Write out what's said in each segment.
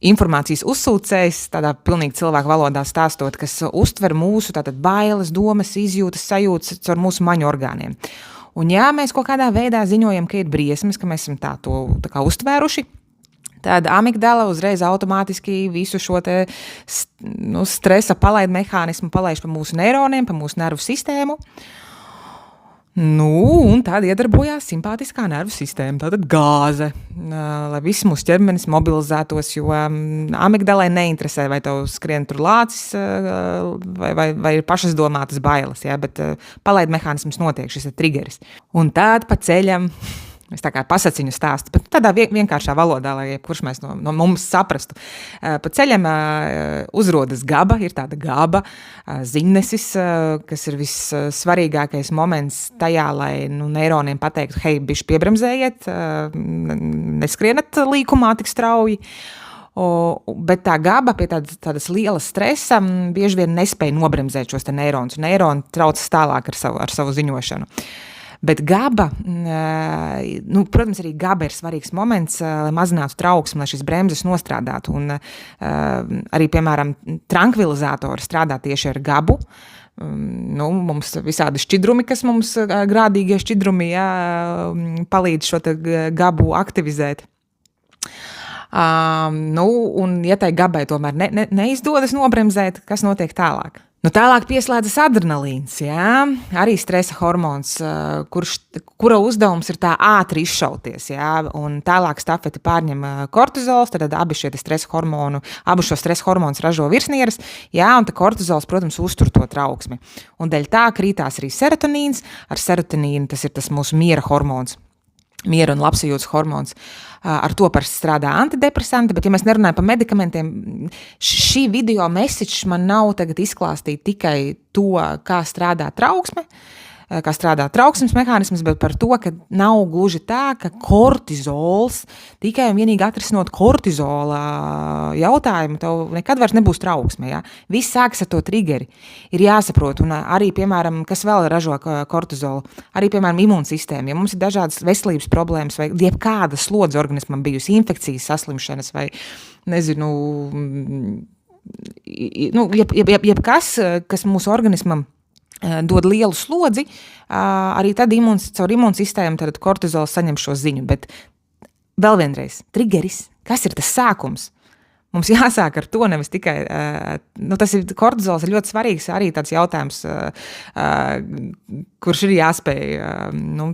Informācijas uzsūcējs, tādā pilnīgi cilvēku valodā stāstot, kas uztver mūsu tātad bailes, domas, izjūtas, sajūtas caur mūsu maņu orgāniem. Un ja mēs kaut kādā veidā ziņojam, ka ir briesmas, ka mēs esam tā kā uztvēruši, tad amigdala uzreiz automātiski visu šo te stresa palaid mehānismu palaiž pa mūsu neironiem, pa mūsu nervu sistēmu. Un tad iedarbojās simpātiskā nervu sistēma, tātad gāze, lai viss mūsu ķermenis mobilizētos, jo amigdalai neinteresē, vai tev skrien tur lācis, vai ir pašas domātas bailes, ja, bet palaid mehānisms notiek, šis ir trigeris. Un tād pa ceļam, es tā kā pasaciņu stāstu, bet tādā vienkāršā valodā, lai kurš mēs no mums saprastu. Pa ceļam uzrodas GABA, ir tāda GABA ziņnesis, kas ir vissvarīgākais moments tajā, lai neironiem pateiktu, hei, bišķi piebremzējiet, neskrienat līkumā tik strauji. Bet tā GABA pie tādas lielas stresa bieži vien nespēja nobremzēt šos te neironus. Neironi traucas tālāk ar savu ziņošanu. Bet GABA, protams, arī GABA ir svarīgs moments, lai mazinātu trauksmi, lai šis bremzes nostrādātu. Un arī, piemēram, trankvilizatori strādā tieši ar GABu. Mums visādi šķidrumi, kas mums grādīgie šķidrumi, palīdz šo te GABu aktivizēt. Un ja tai GABai tomēr neizdodas nobremzēt, kas notiek tālāk? Tālāk pieslēdzas adrenalīns, jā, arī stresa hormons, kura uzdevums ir tā ātri izšauties, jā, un tālāk stafeti pārņem kortizols, tad abi šo stresa hormonus ražo virsnieres, jā, un tā kortizols, protams, uztur to trauksmi. Un dēļ tā krītās arī serotonīns, ar serotonīnu tas ir tas mūsu miera hormons. Miera un labsajūtas hormons. Ar to parasti strādā antidepresanti, bet ja mēs nerunājam par medikamentiem, šī video message man nav tagad izklāstīt tikai to, kā strādā trauksme, kā strādā trauksmes mehānisms, bet par to, ka nav gluži tā, ka kortizols, tikai un vienīgi atrisinot kortizola jautājumu, tev nekad vairs nebūs trauksme. Ja? Viss sākas ar to trigeri. Ir jāsaprot, un arī, piemēram, kas vēl ražo kortizolu, arī, piemēram, imūnsistēma. Ja mums ir dažādas veselības problēmas vai jebkāda slodze organismam bijusi, infekcijas saslimšanas vai, nezinu, jebkas, kas mūsu organismam dod lielu slodzi, arī tad caur imūnsistēmu tad kortizols saņem šo ziņu. Bet vēl vienreiz, trigeris, kas ir tas sākums? Mums jāsāk ar to, nevis tikai, tas ir kortizols ir ļoti svarīgs arī tāds jautājums, kurš ir jāspēj,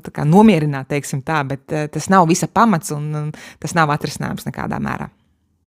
tā kā nomierināt, teiksim tā, bet tas nav visa pamats un tas nav atrisinājums nekādā mērā.